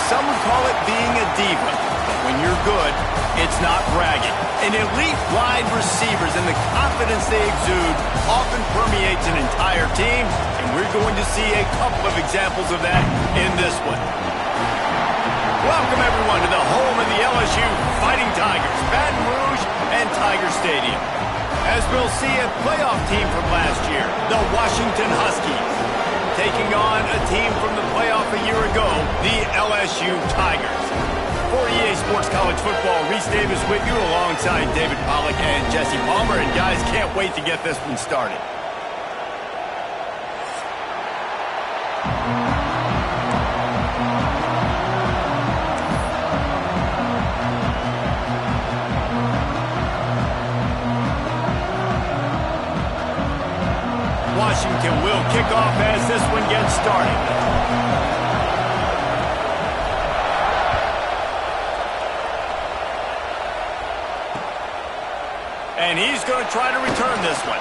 some would call it being a diva. But when you're good, it's not bragging. An elite wide receivers and the confidence they exude often permeates an entire team, and we're going to see a couple of examples of that in this one. Welcome, everyone, to the home of the LSU Fighting Tigers, Baton Rouge and Tiger Stadium. As we'll see, a playoff team from last year, the Washington Huskies, taking on a team from the playoff a year ago, the LSU Tigers. For EA Sports College Football, Reese Davis with you alongside David Pollack and Jesse Palmer. And guys, can't wait to get this one started. Washington will kick off as this one gets started. And he's going to try to return this one.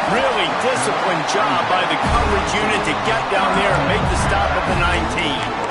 Really disciplined job by the coverage unit to get down there and make the stop at the 19.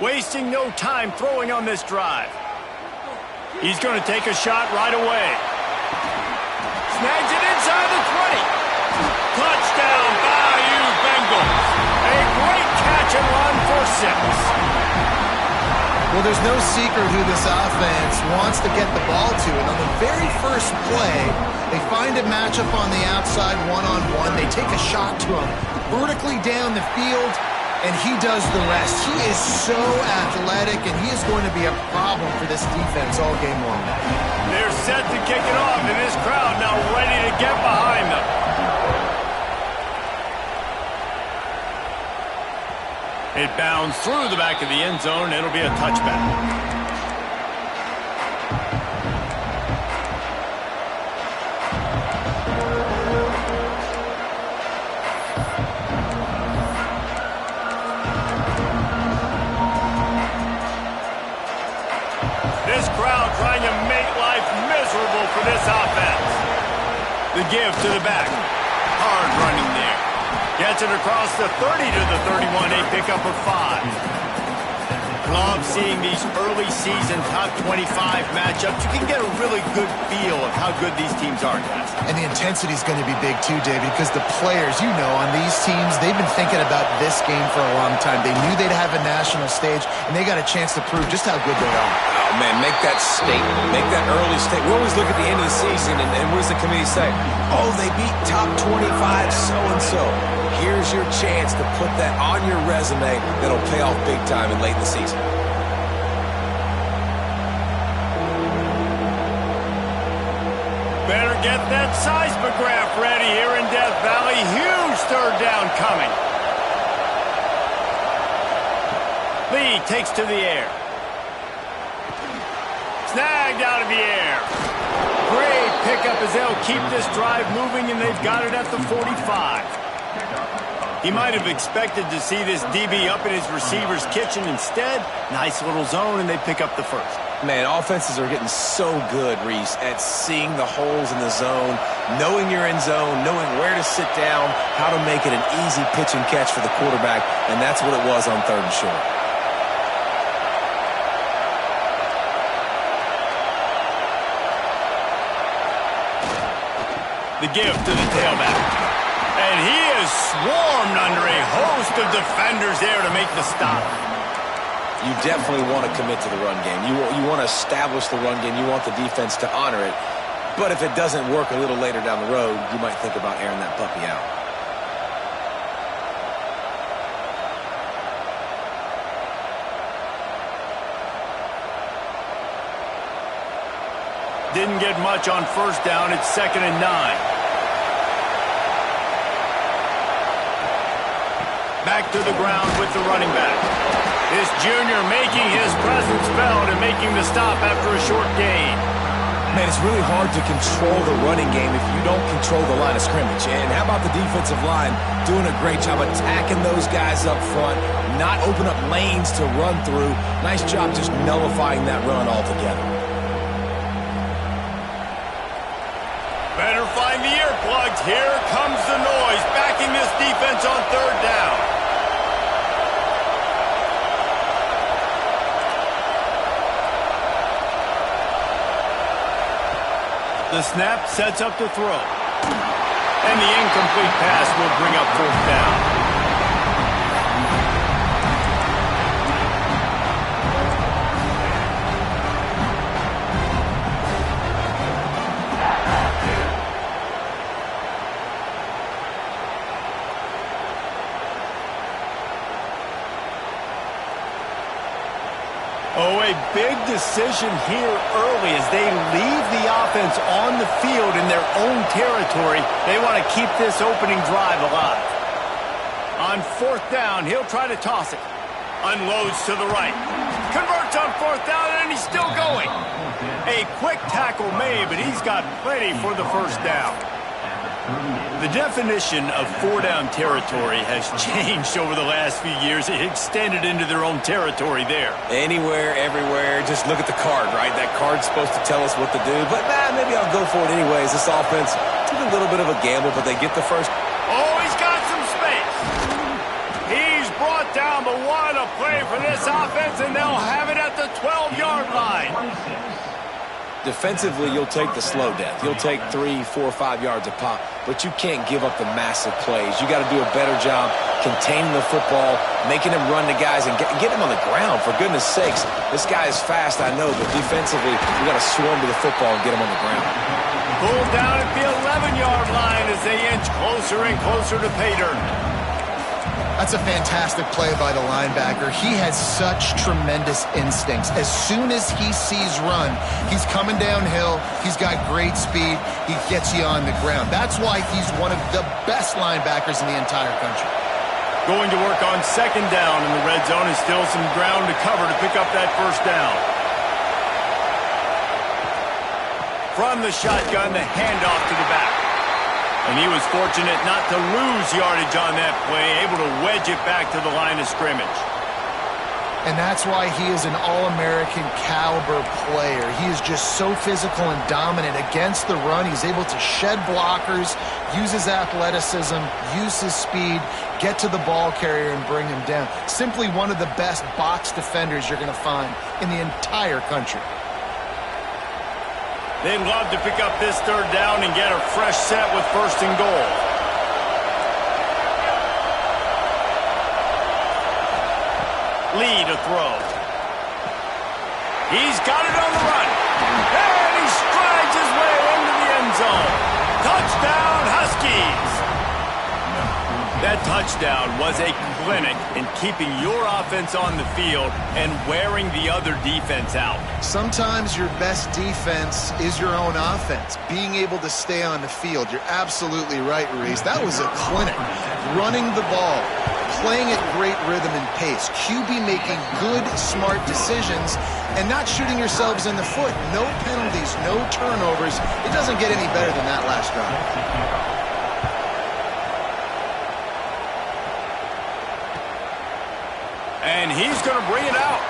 Wasting no time throwing on this drive. He's going to take a shot right away. Snags it inside the 20. Touchdown, Bayou Bengals. A great catch and run for 6. Well, there's no secret who this offense wants to get the ball to. And on the very first play, they find a matchup on the outside one-on-one. They take a shot to him vertically down the field, and he does the rest. He is so athletic, and he is going to be a problem for this defense all game long. They're set to kick it off, and this crowd now ready to get behind them. It bounds through the back of the end zone. It'll be a touchback. This crowd trying to make life miserable for this offense. The give to the back. Hard running there. Gets it across the 30 to the 31. A pickup of 5. Love seeing these early season top 25 matchups. You can get a really good feel of how good these teams are, guys. And the intensity is going to be big too, David, because the players, you know, on these teams, they've been thinking about this game for a long time. They knew they'd have a national stage, and they got a chance to prove just how good they are. Oh, man, make that statement. Make that early statement. We always look at the end of the season, and what does the committee say? Oh, they beat top 25 so-and-so. Here's your chance to put that on your resume that'll pay off big time and late in the season. Better get that seismograph ready here in Death Valley. Huge third down coming. Lee takes to the air. Snagged out of the air. Great pickup as they'll keep this drive moving, and they've got it at the 45. He might have expected to see this DB up in his receiver's kitchen. Instead, nice little zone, and they pick up the first. Man, offenses are getting so good, Reese, at seeing the holes in the zone, knowing you're in zone, knowing where to sit down, how to make it an easy pitch and catch for the quarterback, and that's what it was on 3rd and short. The give to the tailback. And he is swarmed under a host of defenders there to make the stop. You definitely want to commit to the run game. You want to establish the run game. You want the defense to honor it. But if it doesn't work a little later down the road, you might think about airing that puppy out. Didn't get much on 1st down. It's 2nd and 9. back to the ground with the running back. This junior making his presence felt and making the stop after a short gain. Man, it's really hard to control the running game if you don't control the line of scrimmage. And how about the defensive line doing a great job attacking those guys up front, not open up lanes to run through. Nice job just nullifying that run altogether. Better find the earplugs. Here comes the noise, backing this defense on third down. The snap sets up the throw. And the incomplete pass will bring up fourth down. Oh, a big decision here early as they leave the offense on the field in their own territory. They want to keep this opening drive alive. On fourth down, he'll try to toss it. Unloads to the right. Converts on fourth down, and he's still going. A quick tackle made, but he's got plenty for the first down. The definition of four-down territory has changed over the last few years. It extended into their own territory there. Anywhere, everywhere, just look at the card, right? That card's supposed to tell us what to do, but maybe I'll go for it anyways. This offense took a little bit of a gamble, but they get the first. Oh, he's got some space. He's brought down, but what a play for this offense, and they'll have it at the 12-yard line. Defensively, you'll take the slow death. You'll take 3, 4, 5 yards a pop, but you can't give up the massive plays. You got to do a better job containing the football, making him run the guys, and get him on the ground. For goodness sakes, this guy is fast, I know, but defensively, you got to swarm to the football and get him on the ground. Pulled down at the 11-yard line as they inch closer and closer to pay dirt. That's a fantastic play by the linebacker. He has such tremendous instincts. As soon as he sees run, he's coming downhill. He's got great speed. He gets you on the ground. That's why he's one of the best linebackers in the entire country. Going to work on second down in the red zone, and still some ground to cover to pick up that first down. From the shotgun, the handoff to the back. And he was fortunate not to lose yardage on that play, able to wedge it back to the line of scrimmage. And that's why he is an All-American caliber player. He is just so physical and dominant against the run. He's able to shed blockers, use his athleticism, use his speed, get to the ball carrier and bring him down. Simply one of the best box defenders you're going to find in the entire country. They'd love to pick up this third down and get a fresh set with first and goal. Lee to throw. He's got it on the run. And he strides his way into the end zone. Touchdown, Huskies! That touchdown was a clinic in keeping your offense on the field and wearing the other defense out. Sometimes your best defense is your own offense, being able to stay on the field. You're absolutely right, Reese. That was a clinic. Running the ball, playing at great rhythm and pace. QB making good, smart decisions and not shooting yourselves in the foot. No penalties, no turnovers. It doesn't get any better than that last drive. And he's going to bring it out.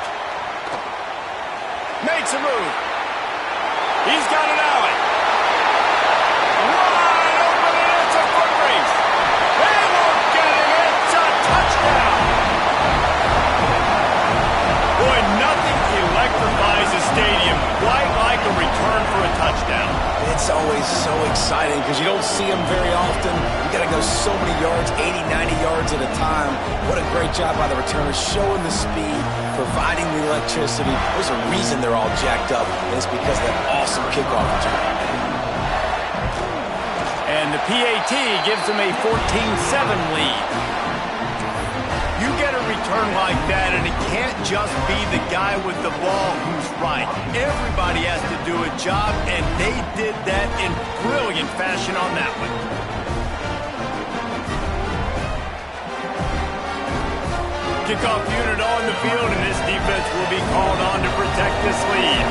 Makes a move. He's got an alley. Wide open, and it's a foot race. They won't get it. It's a touchdown. Boy, nothing electrifies a stadium quite like a return for a touchdown. It's always so exciting because you don't see them very often. You got to go so many yards, 80, 90 yards at a time. What a great job by the returners, showing the speed, providing the electricity. There's a reason they're all jacked up, and it's because of that awesome kickoff return. And the PAT gives them a 14-7 lead. You get a return like that, and it can't just be the guy with the ball who's right. Everybody has to do a job, and they did that in brilliant fashion on that one. Kickoff unit on the field, and this defense will be called on to protect this lead.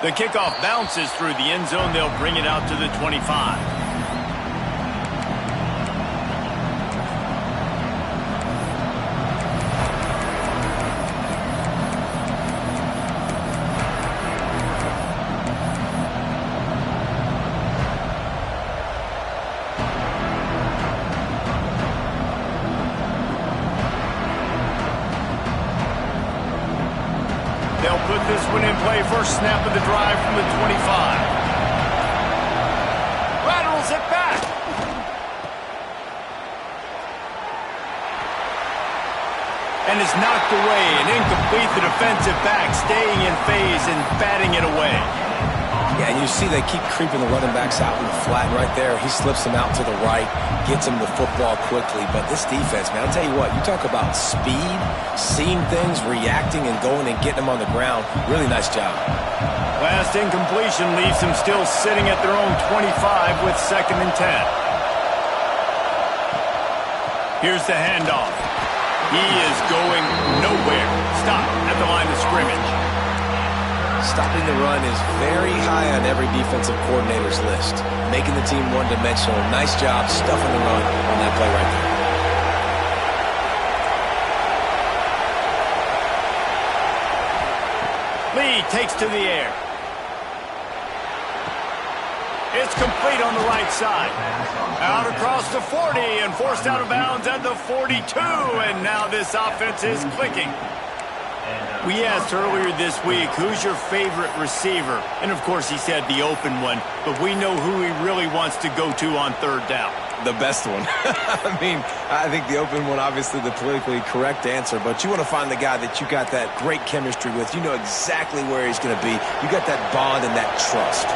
The kickoff bounces through the end zone. They'll bring it out to the 25. They'll put this one in play. First snap of the drive from the 25. Rattles it back. And it's knocked away and incomplete. The defensive back staying in phase and batting it away. Yeah, and you see they keep creeping the running backs out in the flat right there. He slips them out to the right, gets them the football quickly. But this defense, man, I'll tell you what, you talk about speed, seeing things, reacting, and going and getting them on the ground. Really nice job. Last incompletion leaves them still sitting at their own 25 with 2nd and 10. Here's the handoff. He is going nowhere. Stop at the line of scrimmage. Stopping the run is very high on every defensive coordinator's list. Making the team one-dimensional. Nice job stuffing the run on that play right there. Lee takes to the air. It's complete on the right side. Out across the 40 and forced out of bounds at the 42. And now this offense is clicking. We asked earlier this week, who's your favorite receiver? And, of course, he said the open one. But we know who he really wants to go to on 3rd down. The best one. I mean, I think the open one, obviously the politically correct answer. But you want to find the guy that you got that great chemistry with. You know exactly where he's going to be. You got that bond and that trust.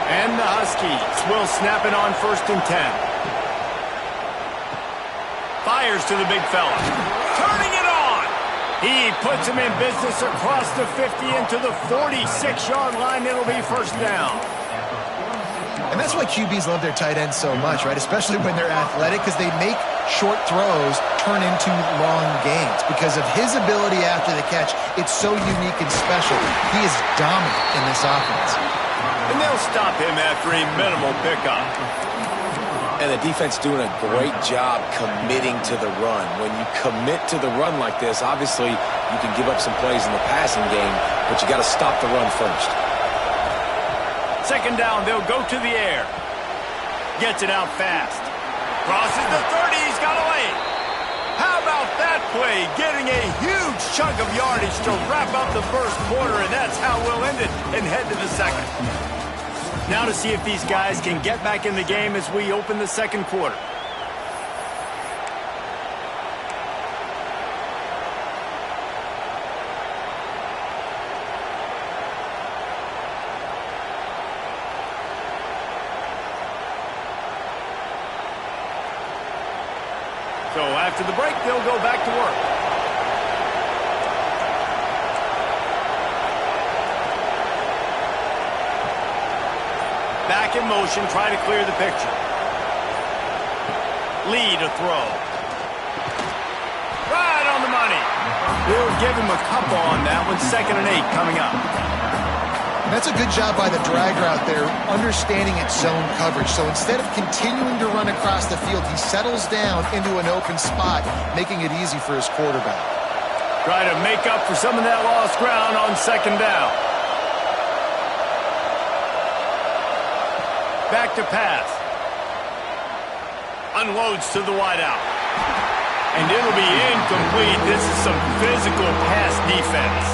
And the Huskies will snap it on 1st and 10. Fires to the big fella. Turning it on. He puts him in business across the 50 into the 46-yard line. It'll be 1st down. And that's why QBs love their tight ends so much, right? Especially when they're athletic, because they make short throws turn into long gains. Because of his ability after the catch, it's so unique and special. He is dominant in this offense. And they'll stop him after a minimal pickup. And the defense doing a great job committing to the run. When you commit to the run like this, obviously you can give up some plays in the passing game, but you got to stop the run first. 2nd down, they'll go to the air. Gets it out fast. Crosses the 30, he's got away. How about that play? Getting a huge chunk of yardage to wrap up the 1st quarter, and that's how we'll end it and head to the 2nd. Now to see if these guys can get back in the game as we open the 2nd quarter. So after the break, they'll go back to work. Back in motion, try to clear the picture. Lee to throw. Right on the money. We'll give him a couple on that one. 2nd and 8 coming up. And that's a good job by the dragger out there, understanding its zone coverage. So instead of continuing to run across the field, he settles down into an open spot, making it easy for his quarterback. Try to make up for some of that lost ground on 2nd down. Back to pass. Unloads to the wideout. And it'll be incomplete. This is some physical pass defense.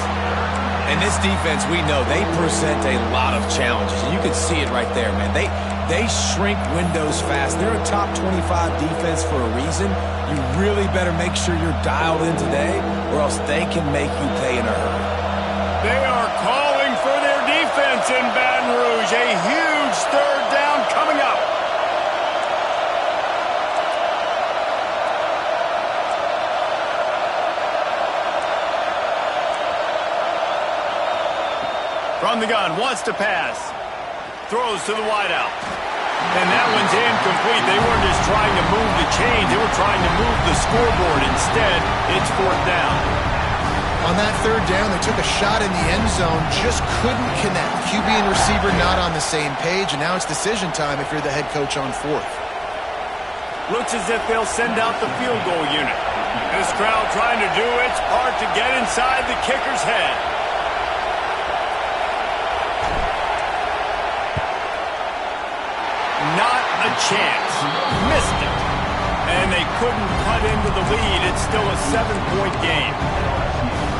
And this defense, we know, they present a lot of challenges. And you can see it right there, man. They shrink windows fast. They're a top 25 defense for a reason. You really better make sure you're dialed in today, or else they can make you pay in a hurry. They are calling for their defense in Baton Rouge. A huge 3rd down coming up. From the gun, wants to pass. Throws to the wideout. And that one's incomplete. They weren't just trying to move the chains. They were trying to move the scoreboard. Instead, it's fourth down. On that third down, they took a shot in the end zone, just couldn't connect. QB and receiver not on the same page, and now it's decision time if you're the head coach on fourth. Looks as if they'll send out the field goal unit. This crowd trying to do its part to get inside the kicker's head. Not a chance. Missed it. And they couldn't cut into the lead. It's still a 7-point game.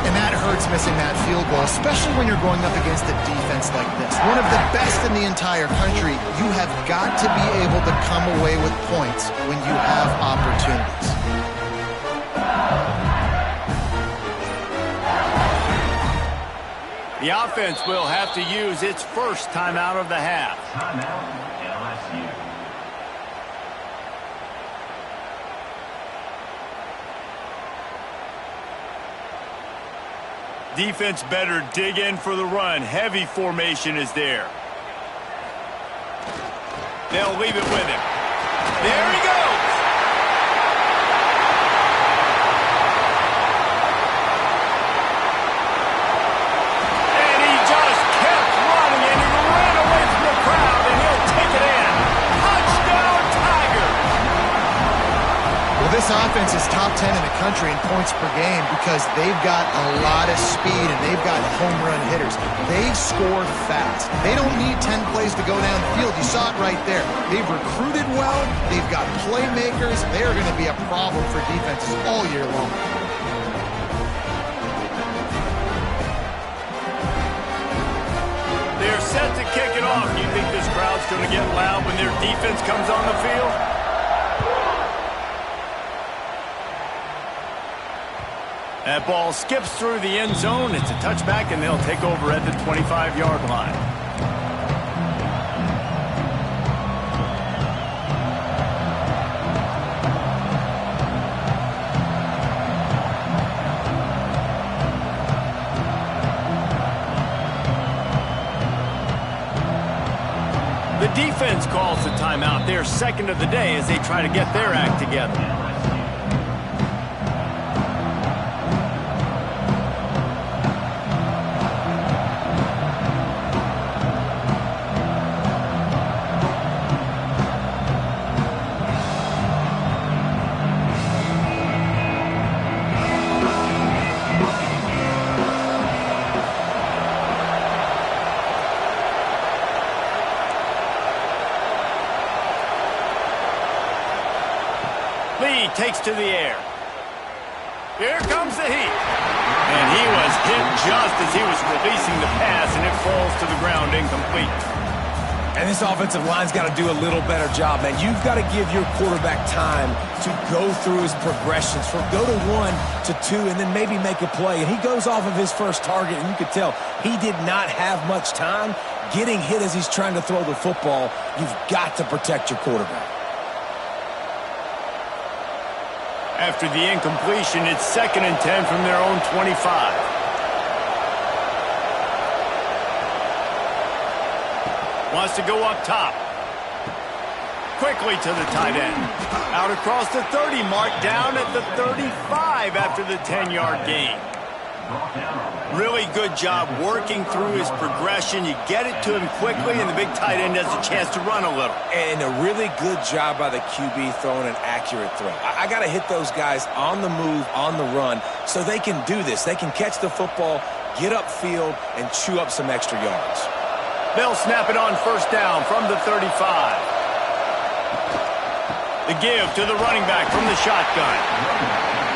And that hurts missing that field goal, especially when you're going up against a defense like this. One of the best in the entire country. You have got to be able to come away with points when you have opportunities. The offense will have to use its first timeout of the half. Timeout, LSU. Defense better dig in for the run. Heavy formation is there. They'll leave it with him. There he goes. And he just kept running, and he ran away from the crowd, and he'll take it in. Touchdown, Tiger. Well, this offense is top 10 in the country in points per game because they've got a lot of speed and they've got home run hitters. They score fast. They don't need 10 plays to go down the field. You saw it right there. They've recruited well. They've got playmakers. They are going to be a problem for defenses all year long. They're set to kick it off. You think this crowd's going to get loud when their defense comes on the field? That ball skips through the end zone. It's a touchback, and they'll take over at the 25-yard line. The defense calls the timeout. Their second of the day as they try to get their act together. Lee takes to the air. Here comes the heat. And he was hit just as he was releasing the pass, and it falls to the ground incomplete. And this offensive line's got to do a little better job, man. You've got to give your quarterback time to go through his progressions, from go to 1 to 2, and then maybe make a play. And he goes off of his first target, and you could tell he did not have much time getting hit as he's trying to throw the football. You've got to protect your quarterback. After the incompletion, it's 2nd and 10 from their own 25. Wants to go up top. Quickly to the tight end. Out across the 30 mark, down at the 35 after the 10-yard gain. Really good job working through his progression. You get it to him quickly, and the big tight end has a chance to run a little. And a really good job by the QB throwing an accurate throw. I got to hit those guys on the move, on the run, so they can do this. They can catch the football, get upfield, and chew up some extra yards. They'll snap it on first down from the 35. The give to the running back from the shotgun.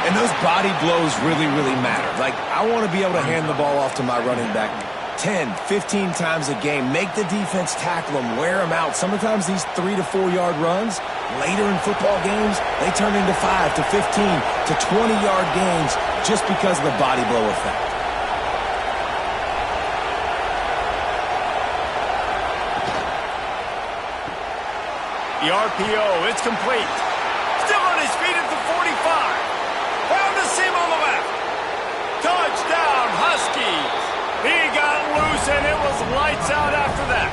And those body blows really, really matter. Like, I want to be able to hand the ball off to my running back 10, 15 times a game. Make the defense tackle them, wear them out. Sometimes these 3 to 4 yard runs, later in football games, they turn into 5 to 15 to 20 yard gains just because of the body blow effect. The RPO, it's complete. Still on his feet at the 45. Found a seam on the left. Touchdown, Huskies. He got loose and it was lights out after that.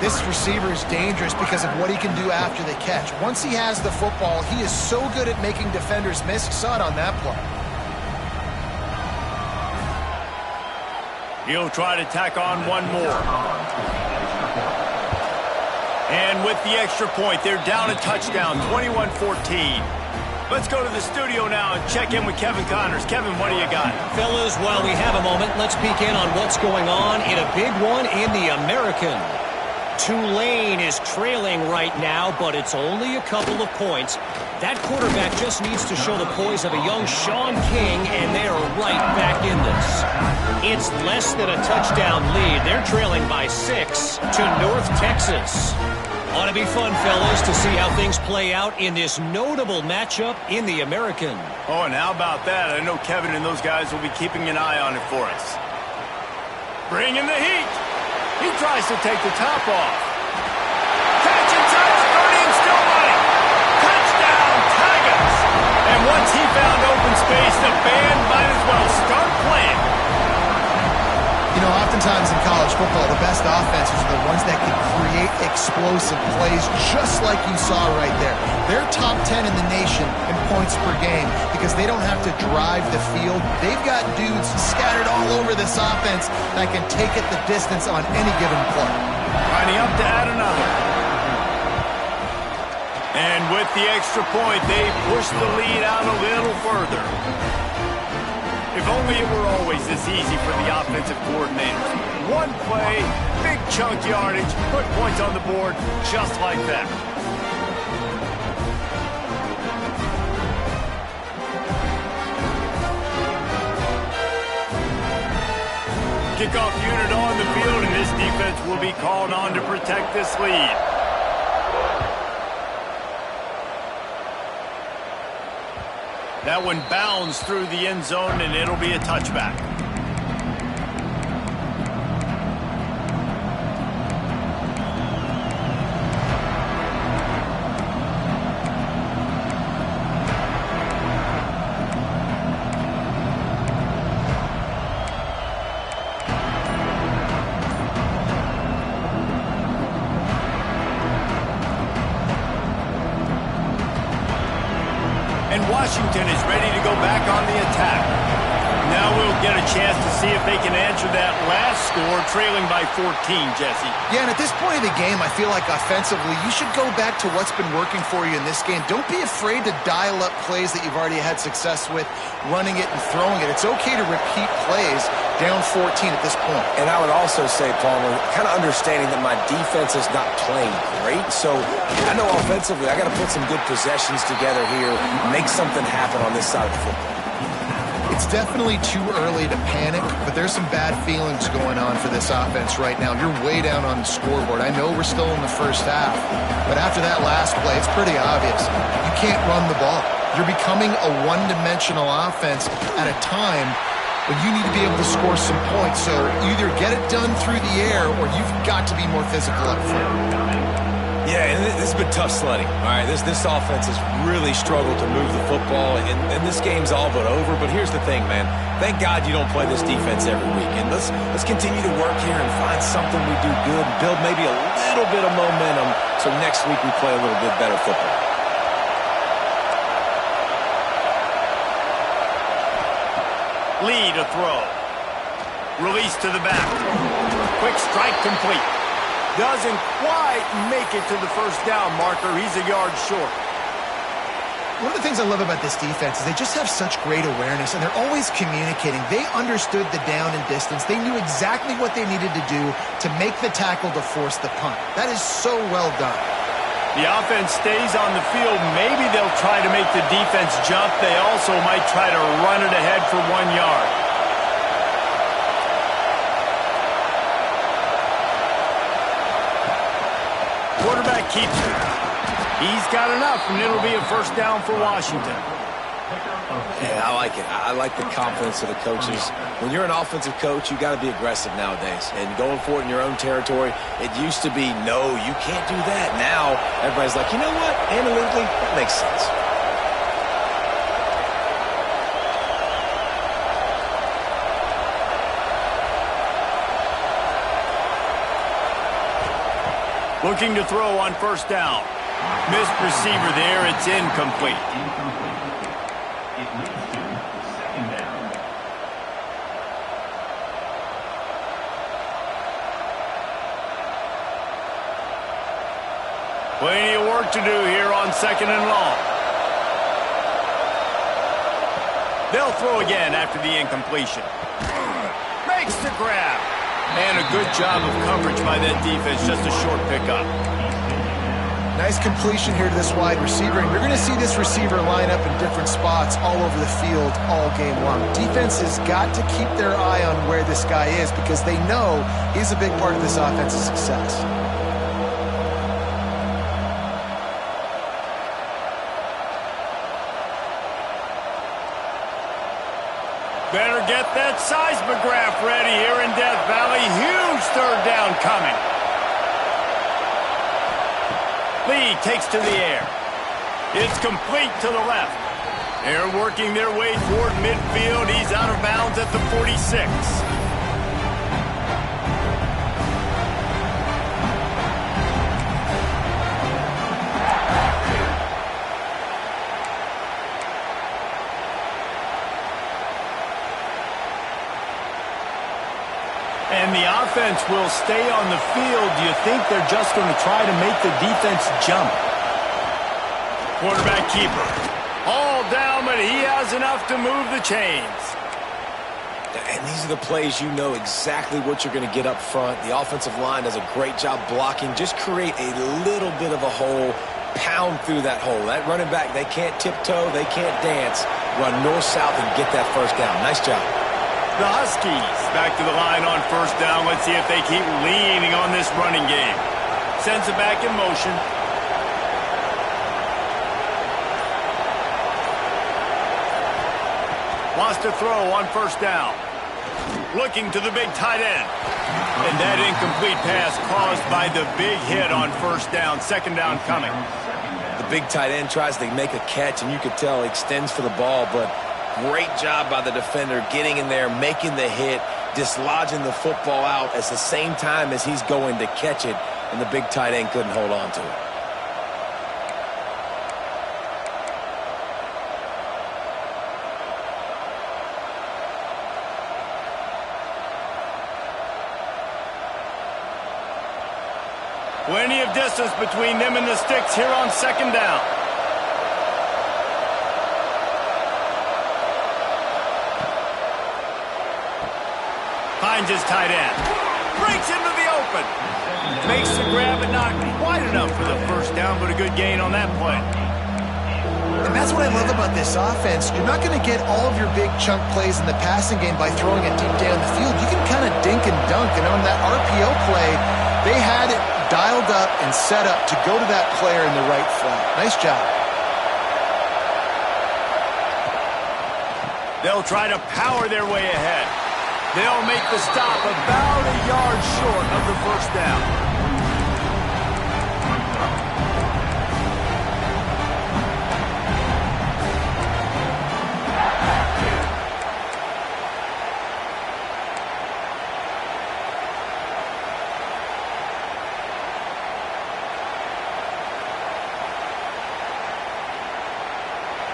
This receiver is dangerous because of what he can do after the catch. Once he has the football, he is so good at making defenders miss. You saw it on that play. He'll try to tack on one more. And with the extra point, they're down a touchdown, 21-14. Let's go to the studio now and check in with Kevin Connors. Kevin, what do you got? Fellas, while we have a moment, let's peek in on what's going on in a big one in the American. Tulane is trailing right now, but it's only a couple of points. That quarterback just needs to show the poise of a young Sean King, and they are right back in this. It's less than a touchdown lead. They're trailing by 6 to North Texas. Ought to be fun, fellas, to see how things play out in this notable matchup in the American. Oh, and how about that? I know Kevin and those guys will be keeping an eye on it for us. Bring in the heat. He tries to take the top off. Catch and touch, 30 and still running. Touchdown, Tigers. And once he found open space, the band might as well start playing. You know, oftentimes in college football, the best offenses are the ones that can create explosive plays, just like you saw right there. They're top 10 in the nation in points per game because they don't have to drive the field. They've got dudes scattered all over this offense that can take it the distance on any given play. Lining up to add another. And with the extra point, they push the lead out a little further. If only it were always this easy for the offensive coordinators. One play, big chunk yardage, put points on the board just like that. Kickoff unit on the field, and this defense will be called on to protect this lead. That one bounds through the end zone, and it'll be a touchback. And Washington is ready to go back on the attack. Now we'll get a chance to see if they can answer that last score, trailing by 14, Jesse. Yeah, and at this point of the game, I feel like offensively, you should go back to what's been working for you in this game. Don't be afraid to dial up plays that you've already had success with, running it and throwing it. It's okay to repeat plays down 14 at this point. And I would also say, Palmer, kind of understanding that my defense is not playing great. So I know offensively I got to put some good possessions together here, make something happen on this side of the football. It's definitely too early to panic, but there's some bad feelings going on for this offense right now. You're way down on the scoreboard. I know we're still in the first half, but after that last play, it's pretty obvious. You can't run the ball. You're becoming a one-dimensional offense at a time when you need to be able to score some points. So either get it done through the air or you've got to be more physical up front. Yeah, and this has been tough sledding. All right, this offense has really struggled to move the football, and this game's all but over. But here's the thing, man. Thank God you don't play this defense every week. And let's continue to work here and find something we do good, build maybe a little bit of momentum so next week we play a little bit better football. Lead a throw. Release to the back. Quick strike complete. Doesn't quite make it to the first down marker. He's a yard short. One of the things I love about this defense is they just have such great awareness, and they're always communicating. They understood the down and distance. They knew exactly what they needed to do to make the tackle to force the punt. That is so well done. The offense stays on the field. Maybe they'll try to make the defense jump. They also might try to run it ahead for 1 yard. Quarterback keeps it. He's got enough, and it'll be a first down for Washington. Yeah, I like it. I like the confidence of the coaches. When you're an offensive coach, you got to be aggressive nowadays. And going for it in your own territory, it used to be, no, you can't do that. Now, everybody's like, you know what? Analytically, that makes sense. Looking to throw on first down. Missed receiver there. It's incomplete. It leads to second down. Plenty of work to do here on second and long. They'll throw again after the incompletion. Makes the grab. And a good job of coverage by that defense. Just a short pickup. Nice completion here to this wide receiver, and you're going to see this receiver line up in different spots all over the field all game long. Defense has got to keep their eye on where this guy is because they know he's a big part of this offense's success. Better get that seismograph ready here in Death Valley. Huge third down coming. Lee takes to the air. It's complete to the left. They're working their way toward midfield. He's out of bounds at the 46. And the offense will stay on the field. Do you think they're just going to try to make the defense jump? Quarterback keeper. All down, but he has enough to move the chains. And these are the plays you know exactly what you're going to get up front. The offensive line does a great job blocking. Just create a little bit of a hole. Pound through that hole. That running back, they can't tiptoe. They can't dance. Run north-south and get that first down. Nice job. The Huskies back to the line on first down. Let's see if they keep leaning on this running game. Sends it back in motion. Wants to throw on first down. Looking to the big tight end. And that incomplete pass caused by the big hit on first down. Second down coming. The big tight end tries to make a catch, and you could tell he extends for the ball, but great job by the defender getting in there, making the hit, dislodging the football out at the same time as he's going to catch it, and the big tight end couldn't hold on to it. Plenty of distance between them and the sticks here on second down. Finds his tight end. Breaks into the open. Makes the grab, but not quite enough for the first down, but a good gain on that play. And that's what I love about this offense. You're not going to get all of your big chunk plays in the passing game by throwing it deep down the field. You can kind of dink and dunk. And on that RPO play, they had it dialed up and set up to go to that player in the right flat. Nice job. They'll try to power their way ahead. They'll make the stop about a yard short of the first down.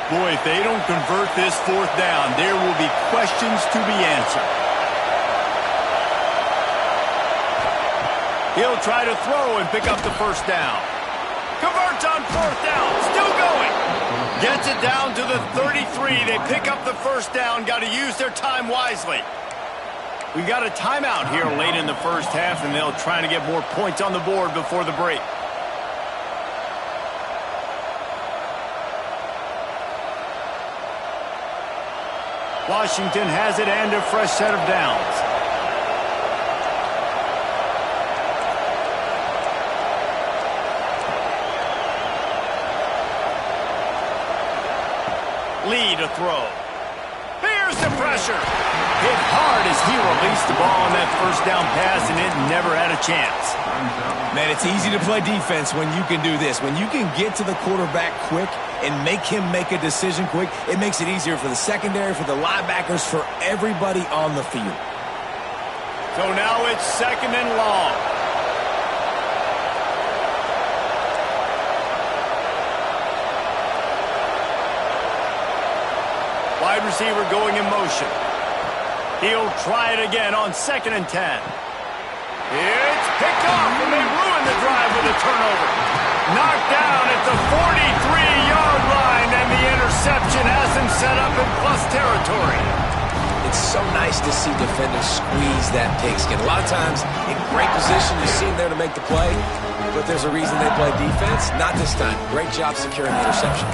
Boy, if they don't convert this fourth down, there will be questions to be answered. He'll try to throw and pick up the first down. Converts on fourth down. Still going. Gets it down to the 33. They pick up the first down. Got to use their time wisely. We got a timeout here late in the first half, and they'll try to get more points on the board before the break. Washington has it and a fresh set of downs. Lee to throw. Here's the pressure. Hit hard as he released the ball on that first down pass, and it never had a chance. Man, it's easy to play defense when you can do this. When you can get to the quarterback quick and make him make a decision quick, it makes it easier for the secondary, for the linebackers, for everybody on the field. So now it's second and long. receiver going in motion. He'll try it again on 2nd and 10. It's picked off, and they ruin the drive with a turnover. Knocked down at the 43-yard line, and the interception has him set up in plus territory. It's so nice to see defenders squeeze that pigskin. A lot of times, in great position, you see them there to make the play, but there's a reason they play defense. Not this time. Great job securing the interception.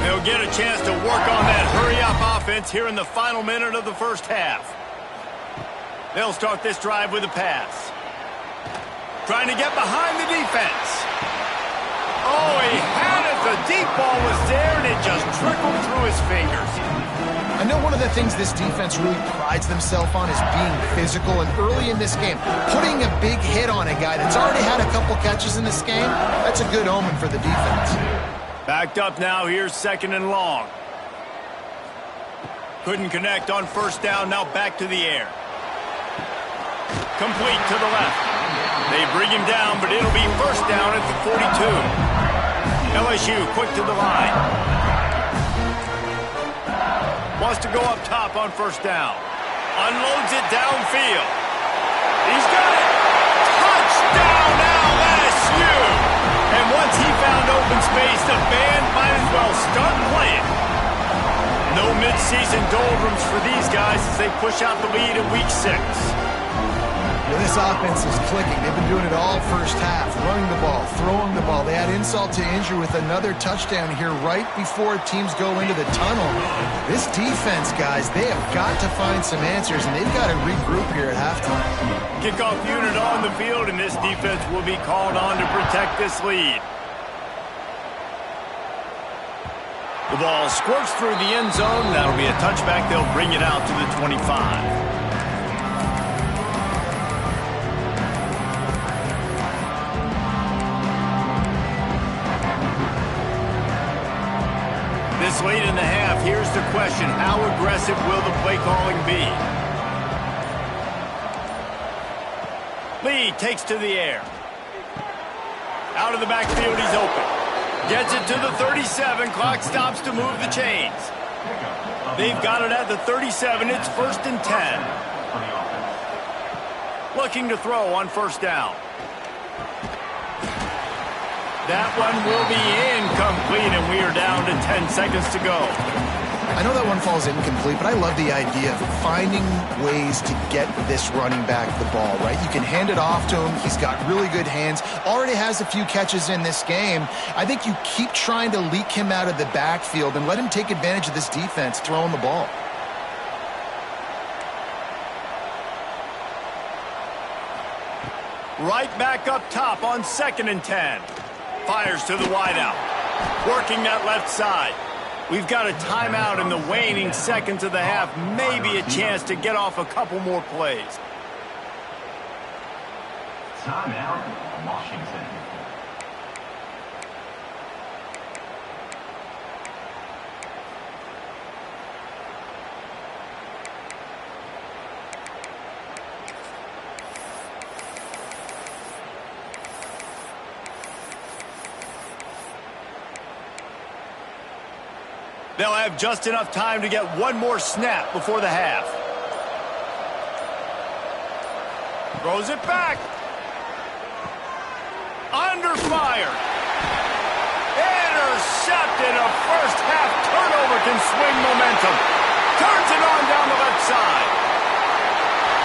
They'll get a chance to work on that hurry-up offense here in the final minute of the first half. They'll start this drive with a pass. Trying to get behind the defense. Oh, he had it. The deep ball was there, and it just trickled through his fingers. I know one of the things this defense really prides themselves on is being physical, and early in this game, putting a big hit on a guy that's already had a couple catches in this game, that's a good omen for the defense. Backed up now, here's 2nd and long. Couldn't connect on 1st down, now back to the air. Complete to the left. They bring him down, but it'll be 1st down at the 42. LSU quick to the line. Wants to go up top on 1st down. Unloads it downfield. He's got it. Touchdown LSU! And once he found open space, the band might as well start playing. No midseason doldrums for these guys as they push out the lead in Week 6. Well, this offense is clicking. They've been doing it all first half, running the ball, throwing the ball. They had insult to injury with another touchdown here right before teams go into the tunnel. This defense, guys, they have got to find some answers, and they've got to regroup here at halftime. Kickoff unit on the field, and this defense will be called on to protect this lead. The ball squirts through the end zone. That'll be a touchback. They'll bring it out to the 25. This late in the half, here's the question. How aggressive will the play calling be? Lee takes to the air. Out of the backfield, he's open. Gets it to the 37. Clock stops to move the chains. They've got it at the 37. It's 1st and 10. Looking to throw on 1st down. That one will be incomplete, and we are down to 10 seconds to go. I know that one falls incomplete, but I love the idea of finding ways to get this running back the ball, right? You can hand it off to him. He's got really good hands. Already has a few catches in this game. I think you keep trying to leak him out of the backfield and let him take advantage of this defense throwing the ball. Right back up top on 2nd and 10. Fires to the wideout. Working that left side. We've got a timeout in the waning seconds of the half. Maybe a chance to get off a couple more plays. Timeout, Washington. They'll have just enough time to get one more snap before the half. Throws it back. Under fire. Intercepted. A first half turnover can swing momentum. Turns it on down the left side.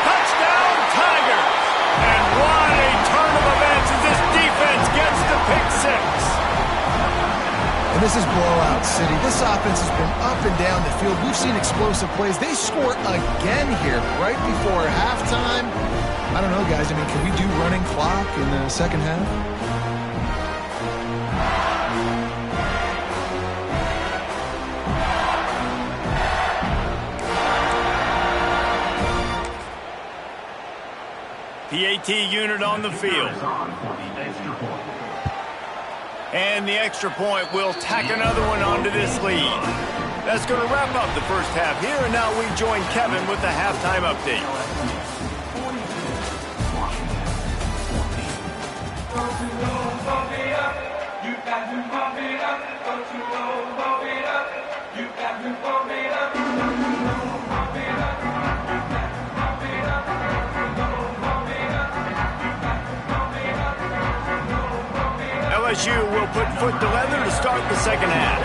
Touchdown Tigers. And what a turn of events as this defense gets the pick 6. And this is blowout city. This offense has been up and down the field. We've seen explosive plays. They score again here right before halftime. I don't know, guys. I mean, can we do running clock in the second half? PAT unit on the field. And the extra point will tack another one onto this lead. That's going to wrap up the first half here, and now we join Kevin with the halftime update. LSU will put foot to leather to start the second half.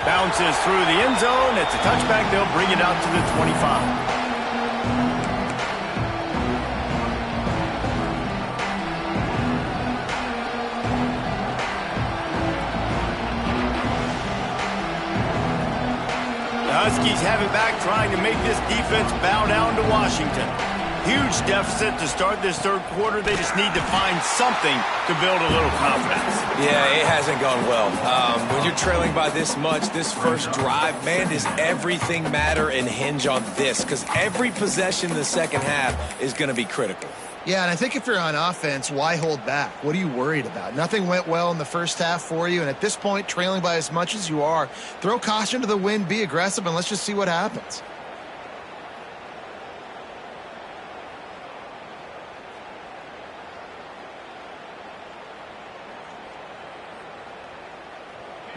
Bounces through the end zone. It's a touchback. They'll bring it out to the 25. Huskies have it back, trying to make this defense bow down to Washington. Huge deficit to start this third quarter. They just need to find something to build a little confidence. Yeah, it hasn't gone well. When you're trailing by this much, this first drive, man, does everything matter and hinge on this? Because every possession in the second half is going to be critical. Yeah, and I think if you're on offense, why hold back? What are you worried about? Nothing went well in the first half for you, and at this point, trailing by as much as you are, throw caution to the wind, be aggressive, and let's just see what happens.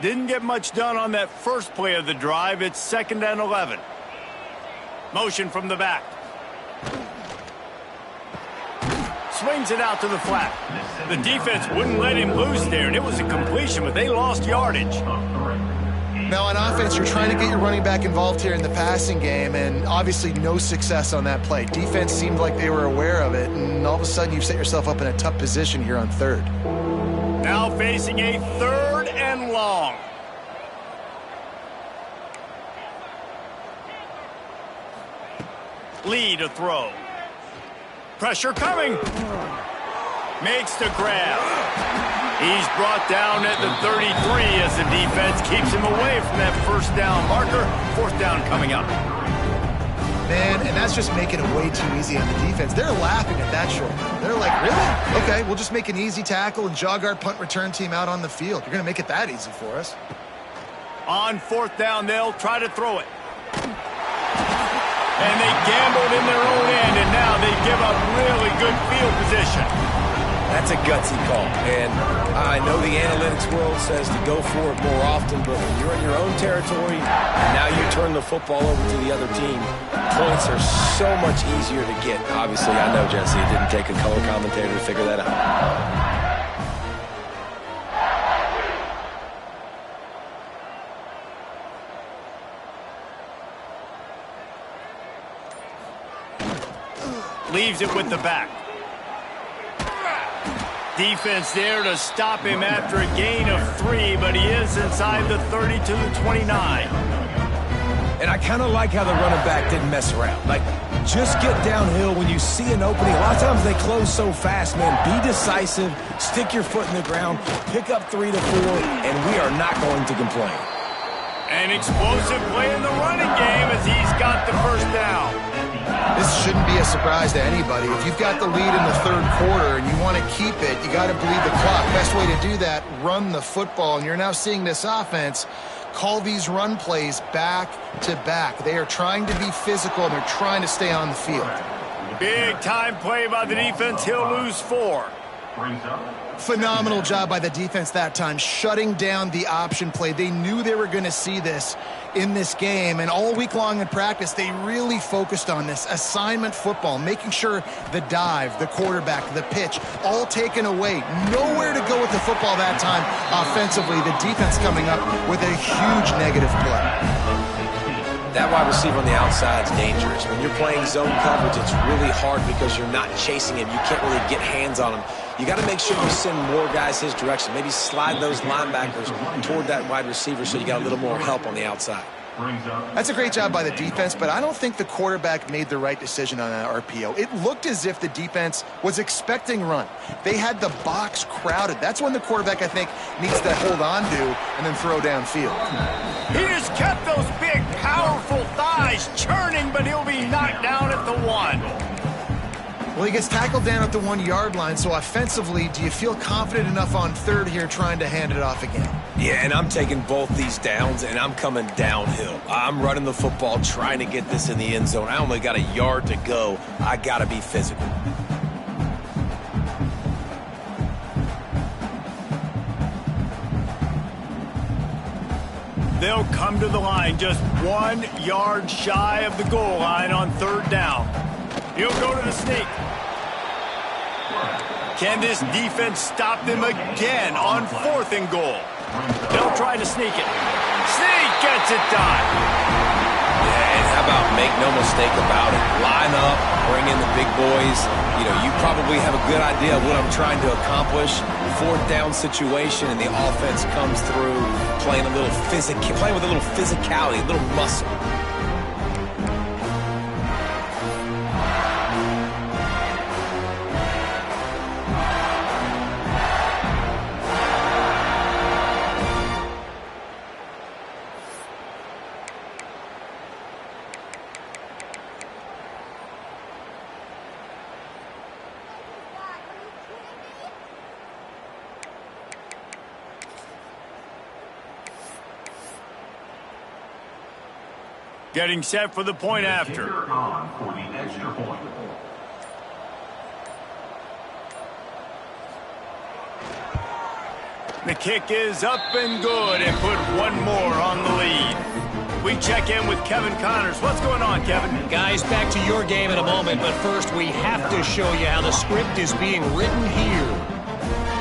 Didn't get much done on that first play of the drive. It's 2nd and 11. Motion from the back. Swings it out to the flat. The defense wouldn't let him loose there, and it was a completion, but they lost yardage. Now, on offense, you're trying to get your running back involved here in the passing game, and obviously no success on that play. Defense seemed like they were aware of it, and all of a sudden you've set yourself up in a tough position here on third. Now facing a 3rd and long. Lee to throw. Pressure coming. Makes the grab. He's brought down at the 33 as the defense keeps him away from that first down marker. 4th down coming up. Man, and that's just making it way too easy on the defense. They're laughing at that short. They're like, really? Okay, we'll just make an easy tackle and jog our punt return team out on the field. You're going to make it that easy for us. On 4th down, they'll try to throw it. And they gambled in their own end, and now they give up really good field position. That's a gutsy call. And I know the analytics world says to go for it more often, but when you're in your own territory, and now you turn the football over to the other team, points are so much easier to get. Obviously, I know, Jesse, it didn't take a color commentator to figure that out. Leaves it with the back. Defense there to stop him after a gain of 3, but he is inside the 30 to the 29. And I kind of like how the running back didn't mess around. Like, just get downhill when you see an opening. A lot of times they close so fast, man. Be decisive, stick your foot in the ground, pick up 3 to 4, and we are not going to complain. An explosive play in the running game as he's got the first down. This shouldn't be a surprise to anybody. If you've got the lead in the third quarter and you want to keep it, you got to bleed the clock. Best way to do that, run the football. And you're now seeing this offense call these run plays back to back. They are trying to be physical, and they're trying to stay on the field. Big time play by the defense. He'll lose 4. Phenomenal job by the defense that time, shutting down the option play. They knew they were going to see this in this game, and all week long in practice, they really focused on this assignment football, making sure the dive, the quarterback, the pitch, all taken away. Nowhere to go with the football that time offensively. The defense coming up with a huge negative play. That wide receiver on the outside is dangerous. When you're playing zone coverage, it's really hard because you're not chasing him. You can't really get hands on him. You got to make sure you send more guys his direction. Maybe slide those linebackers toward that wide receiver so you got a little more help on the outside. That's a great job by the defense, but I don't think the quarterback made the right decision on that RPO. It looked as if the defense was expecting run. They had the box crowded. That's when the quarterback, I think, needs to hold on to and then throw downfield. He just kept those big, powerful thighs churning, but he'll be knocked down at the 1. Well, he gets tackled down at the 1-yard line, so offensively, do you feel confident enough on third here trying to hand it off again? Yeah, and I'm taking both these downs, and I'm coming downhill. I'm running the football, trying to get this in the end zone. I only got a yard to go. I got to be physical. They'll come to the line just 1 yard shy of the goal line on third down. He'll go to the sneak. Can this defense stop them again on 4th and goal? They'll try to sneak it. Sneak gets it done. Yeah, and how about make no mistake about it? Line up, bring in the big boys. You know, you probably have a good idea of what I'm trying to accomplish. 4th down situation, and the offense comes through playing with a little physicality, a little muscle. Getting set for the point after. Kicker on for the extra point. The kick is up and good and put one more on the lead. We check in with Kevin Connors. What's going on, Kevin? Guys, back to your game in a moment, but first we have to show you how the script is being written here.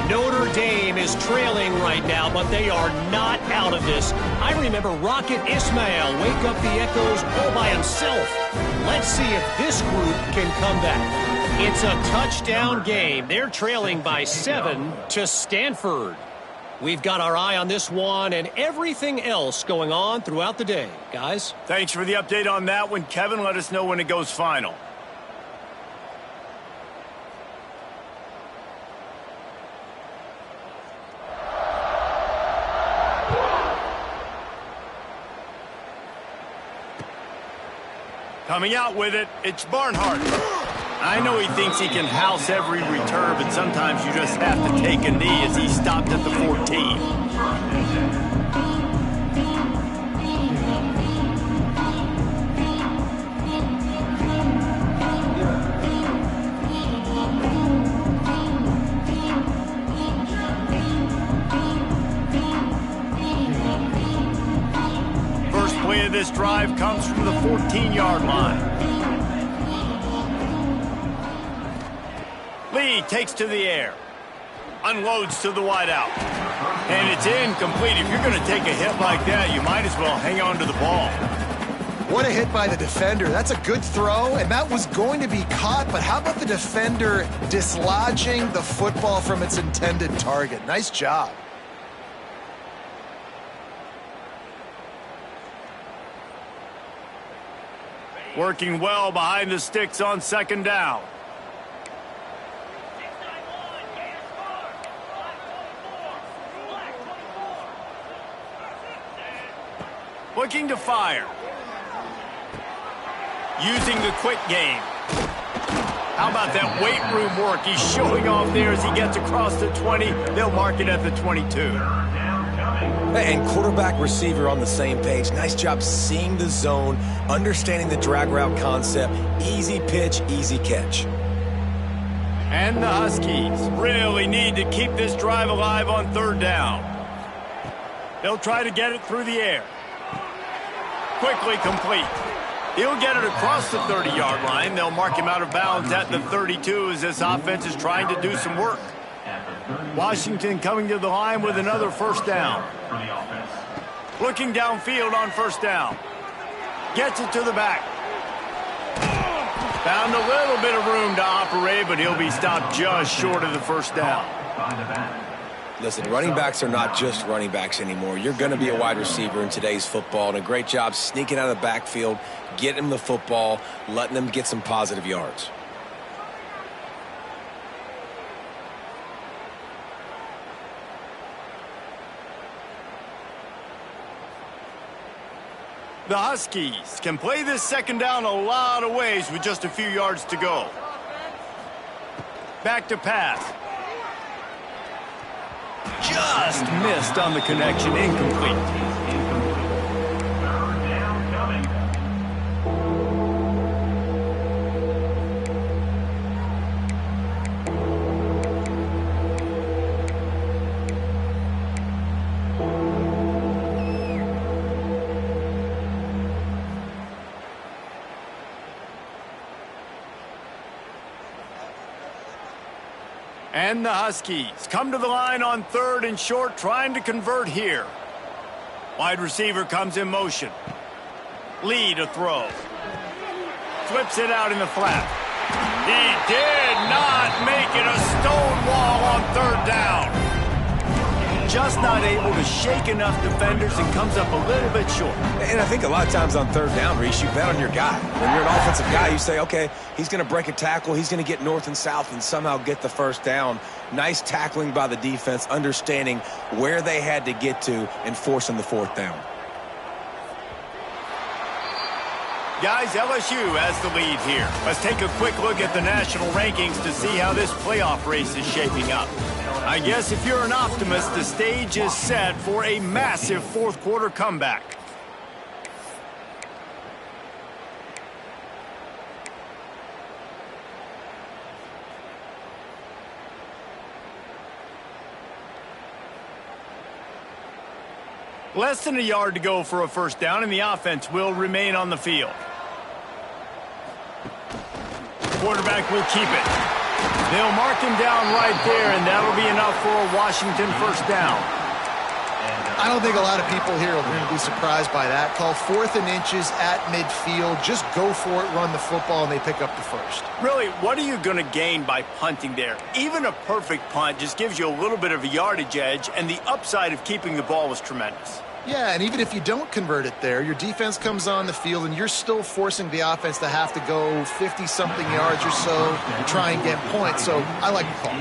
Notre Dame is trailing right now, but they are not out of this. I remember Rocket Ismail wake up the echoes all by himself. Let's see if this group can come back. It's a touchdown game. They're trailing by 7 to Stanford. We've got our eye on this one and everything else going on throughout the day. Guys? Thanks for the update on that one, Kevin. Let us know when it goes final. Coming out with it, it's Barnhart. I know he thinks he can house every return, but sometimes you just have to take a knee as he stopped at the 14. This drive comes from the 14-yard line. Lee takes to the air. Unloads to the wideout. And it's incomplete. If you're going to take a hit like that, you might as well hang on to the ball. What a hit by the defender. That's a good throw, and that was going to be caught, but how about the defender dislodging the football from its intended target? Nice job. Working well behind the sticks on second down. Looking to fire. Using the quick game. How about that weight room work he's showing off there as he gets across the 20? They'll mark it at the 22. And quarterback receiver on the same page. Nice job seeing the zone, understanding the drag route concept. Easy pitch, easy catch. And the Huskies really need to keep this drive alive on third down. They'll try to get it through the air. Quickly complete. He'll get it across the 30-yard line. They'll mark him out of bounds at the 32 as this offense is trying to do some work. Washington coming to the line with another first down. Looking downfield on first down. Gets it to the back. Found a little bit of room to operate, but he'll be stopped just short of the first down. Listen, running backs are not just running backs anymore. You're going to be a wide receiver in today's football, and a great job sneaking out of the backfield, getting them the football, letting them get some positive yards. The Huskies can play this second down a lot of ways with just a few yards to go. back to pass. Just missed on the connection, incomplete. Third down coming. And the Huskies come to the line on 3rd and short, trying to convert here. Wide receiver comes in motion. Lee to throw. Flips it out in the flat. He did not make it a stone wall on 3rd down. Just not able to shake enough defenders and comes up a little bit short. And I think a lot of times on 3rd down, Reese, you bet on your guy. When you're an offensive guy, you say, okay, he's going to break a tackle, he's going to get north and south and somehow get the 1st down. Nice tackling by the defense, understanding where they had to get to and forcing the 4th down. Guys, LSU has the lead here. Let's take a quick look at the national rankings to see how this playoff race is shaping up. I guess if you're an optimist, the stage is set for a massive 4th quarter comeback. Less than a yard to go for a 1st down, and the offense will remain on the field. Quarterback will keep it. They'll mark him down right there, and that'll be enough for a Washington 1st down. I don't think a lot of people here are going to be surprised by that call. 4th and inches at midfield. Just go for it, run the football, and they pick up the 1st. Really, what are you going to gain by punting there? Even a perfect punt just gives you a little bit of a yardage edge, and the upside of keeping the ball was tremendous. Yeah, and even if you don't convert it there, your defense comes on the field, and you're still forcing the offense to have to go 50-something yards or so to try and get points. So I like the call.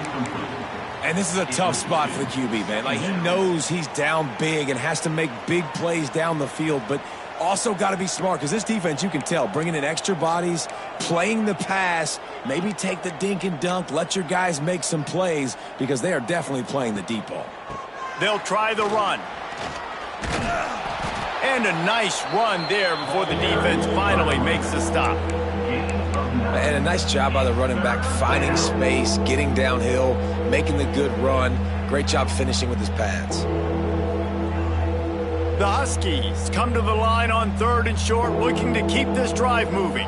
And this is a tough spot for the QB, man. Like, he knows he's down big and has to make big plays down the field, but also got to be smart because this defense, you can tell, bringing in extra bodies, playing the pass, maybe take the dink and dunk, let your guys make some plays because they are definitely playing the deep ball. They'll try the run. And a nice run there before the defense finally makes the stop. And a nice job by the running back, finding space, getting downhill, making the good run. Great job finishing with his pads. The Huskies come to the line on 3rd and short, looking to keep this drive moving.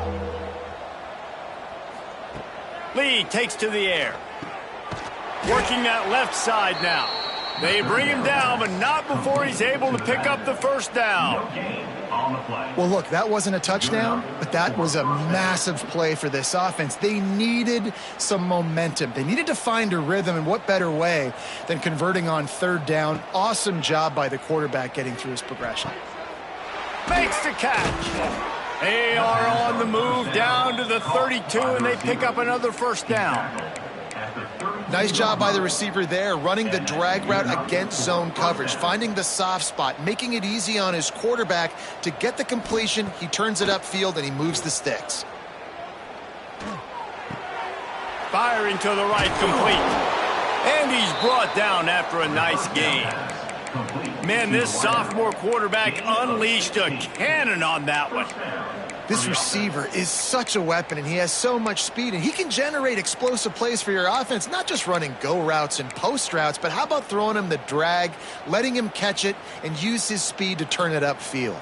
Lee takes to the air. Working that left side now. They bring him down, but not before he's able to pick up the 1st down. Well, look, that wasn't a touchdown, but that was a massive play for this offense. They needed some momentum. They needed to find a rhythm, and what better way than converting on 3rd down. Awesome job by the quarterback getting through his progression. Makes the catch. They are on the move down to the 32, and they pick up another 1st down. Nice job by the receiver there, running the drag route against zone coverage, finding the soft spot, making it easy on his quarterback to get the completion. He turns it upfield, and he moves the sticks. Firing to the right, complete. And he's brought down after a nice gain. Man, this sophomore quarterback unleashed a cannon on that one. This receiver is such a weapon, and he has so much speed, and he can generate explosive plays for your offense, not just running go routes and post routes, but how about throwing him the drag, letting him catch it, and use his speed to turn it upfield.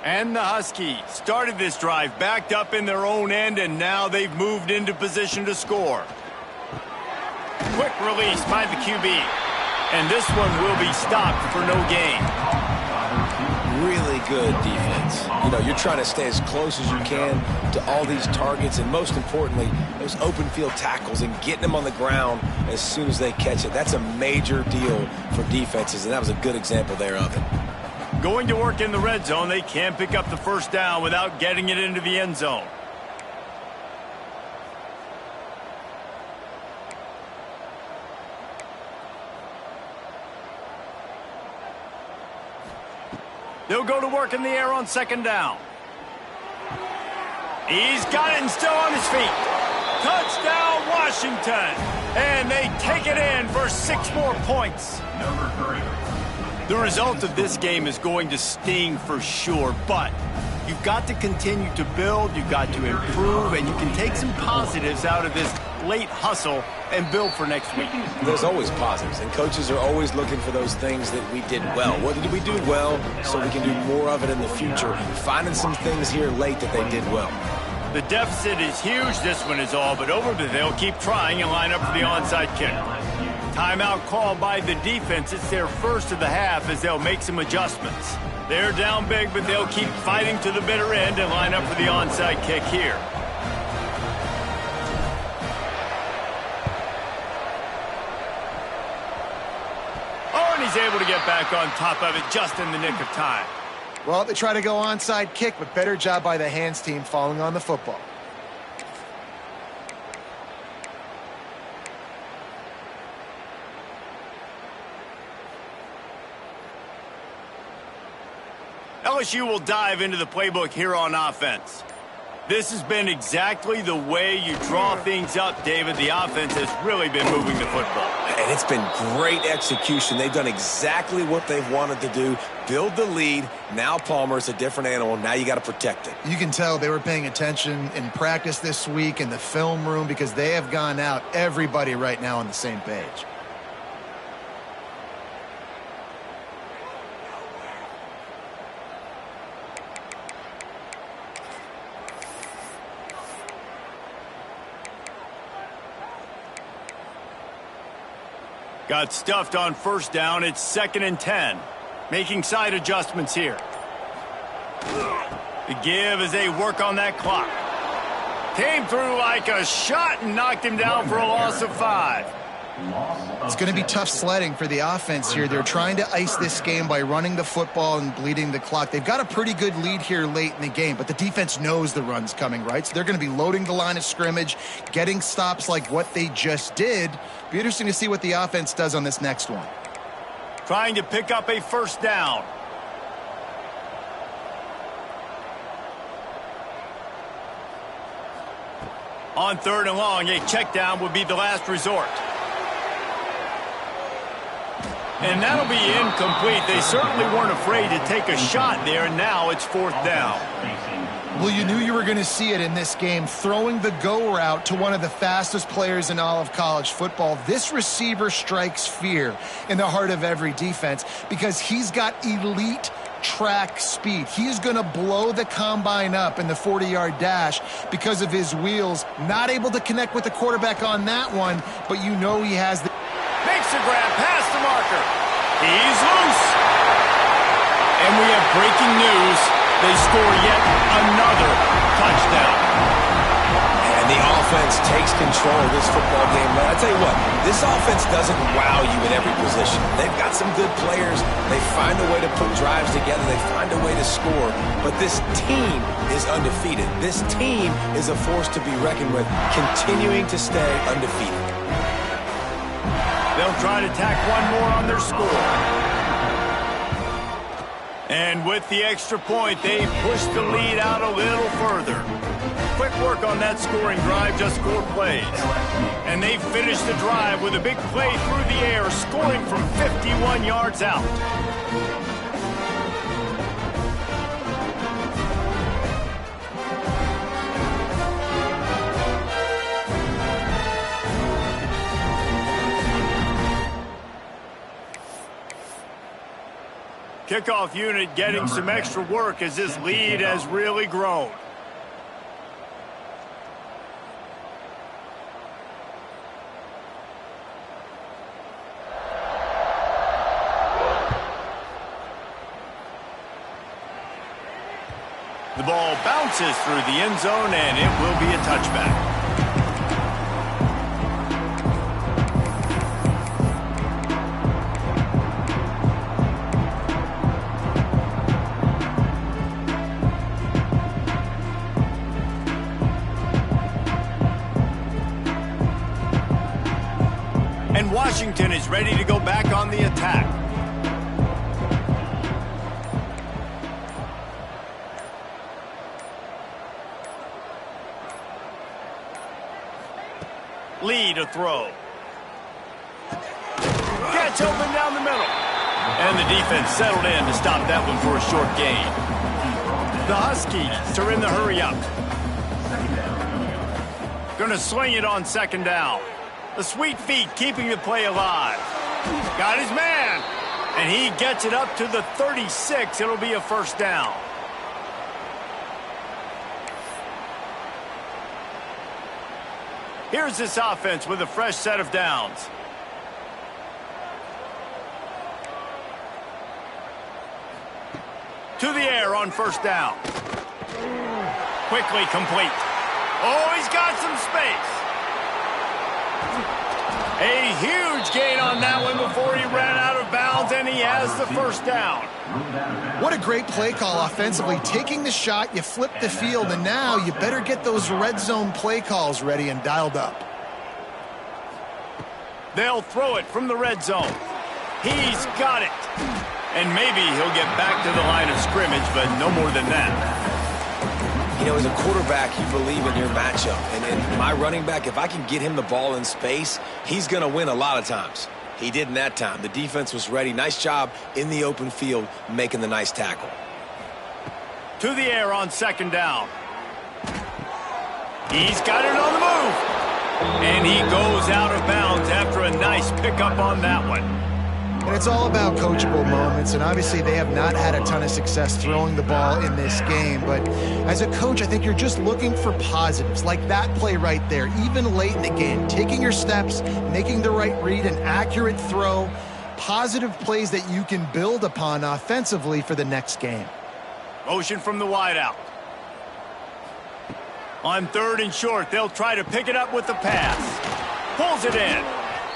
And the Huskies started this drive backed up in their own end, and now they've moved into position to score. Quick release by the QB. And this one will be stopped for no gain. Really good defense. You know, you're trying to stay as close as you can to all these targets, and most importantly, those open field tackles and getting them on the ground as soon as they catch it. That's a major deal for defenses, and that was a good example there of it. Going to work in the red zone, they can't pick up the 1st down without getting it into the end zone. They'll go to work in the air on 2nd down. He's got it and still on his feet. Touchdown, Washington. And they take it in for 6 more points. Number 3. The result of this game is going to sting for sure, but you've got to continue to build, you've got to improve, and you can take some positives out of this late hustle and build for next week. There's always positives, and coaches are always looking for those things that we did well. What did we do well so we can do more of it in the future? Finding some things here late that they did well. The deficit is huge. This one is all but over, but they'll keep trying and line up for the onside kick. Timeout called by the defense. It's their first of the half as they'll make some adjustments. They're down big, but they'll keep fighting to the bitter end and line up for the onside kick here. Oh, and he's able to get back on top of it just in the nick of time. Well, they try to go onside kick, but better job by the hands team falling on the football. LSU will dive into the playbook here on offense. This has been exactly the way you draw things up, David. The offense has really been moving the football. And it's been great execution. They've done exactly what they've wanted to do. Build the lead. Now Palmer's a different animal. Now you got to protect it. You can tell they were paying attention in practice this week in the film room because they have gone out, everybody right now on the same page. Got stuffed on first down. It's 2nd and 10. Making side adjustments here. The give as they work on that clock. Came through like a shot and knocked him down for a loss of 5. It's going to be tough sledding for the offense here. They're trying to ice this game by running the football and bleeding the clock. They've got a pretty good lead here late in the game, but the defense knows the run's coming, right? So they're going to be loading the line of scrimmage, getting stops like what they just did. Be interesting to see what the offense does on this next one. Trying to pick up a first down. On 3rd and long, a check down would be the last resort. And that'll be incomplete. They certainly weren't afraid to take a shot there, and now it's 4th down. Well, you knew you were going to see it in this game, throwing the go route to one of the fastest players in all of college football. This receiver strikes fear in the heart of every defense because he's got elite track speed. He's going to blow the combine up in the 40-yard dash because of his wheels. Not able to connect with the quarterback on that one, but you know he has the... Makes a grab past the marker. He's loose. And we have breaking news. They score yet another touchdown. And the offense takes control of this football game. But I tell you what, this offense doesn't wow you at every position. They've got some good players. They find a way to put drives together. They find a way to score. But this team is undefeated. This team is a force to be reckoned with, continuing to stay undefeated. They'll try to tack one more on their score. And with the extra point, they push the lead out a little further. Quick work on that scoring drive, just 4 plays. And they finish the drive with a big play through the air, scoring from 51 yards out. Kickoff unit getting some extra work as this lead has really grown. The ball bounces through the end zone, and it will be a touchback. And Washington is ready to go back on the attack. Lee to throw. Gets open down the middle. And the defense settled in to stop that one for a short gain. The Huskies are in the hurry up. Going to sling it on second down. The sweet feet keeping the play alive. Got his man. And he gets it up to the 36. It'll be a first down. Here's this offense with a fresh set of downs. To the air on first down. Quickly complete. Oh, he's got some space. A huge gain on that one before he ran out of bounds, and he has the first down. What a great play call offensively. Taking the shot, you flip the field, and now you better get those red zone play calls ready and dialed up. They'll throw it from the red zone. He's got it. And maybe he'll get back to the line of scrimmage, but no more than that. You know, as a quarterback, you believe in your matchup. And my running back, if I can get him the ball in space, he's going to win a lot of times. He didn't that time. The defense was ready. Nice job in the open field making the nice tackle. To the air on second down. He's got it on the move. And he goes out of bounds after a nice pickup on that one. And it's all about coachable moments, and obviously they have not had a ton of success throwing the ball in this game. But as a coach, I think you're just looking for positives, like that play right there, even late in the game. Taking your steps, making the right read, an accurate throw, positive plays that you can build upon offensively for the next game. Motion from the wideout. On third and short, they'll try to pick it up with the pass. Pulls it in.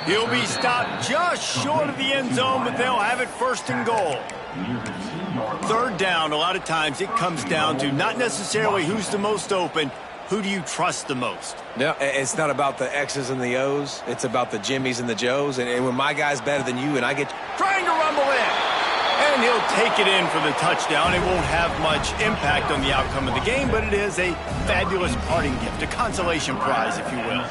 He'll be stopped just short of the end zone, but they'll have it first and goal. Third down, a lot of times it comes down to not necessarily who's the most open, who do you trust the most? No, it's not about the X's and the O's. It's about the Jimmys and the Joes. And when my guy's better than you and I get... Trying to rumble in. And he'll take it in for the touchdown. It won't have much impact on the outcome of the game, but it is a fabulous parting gift, a consolation prize, if you will.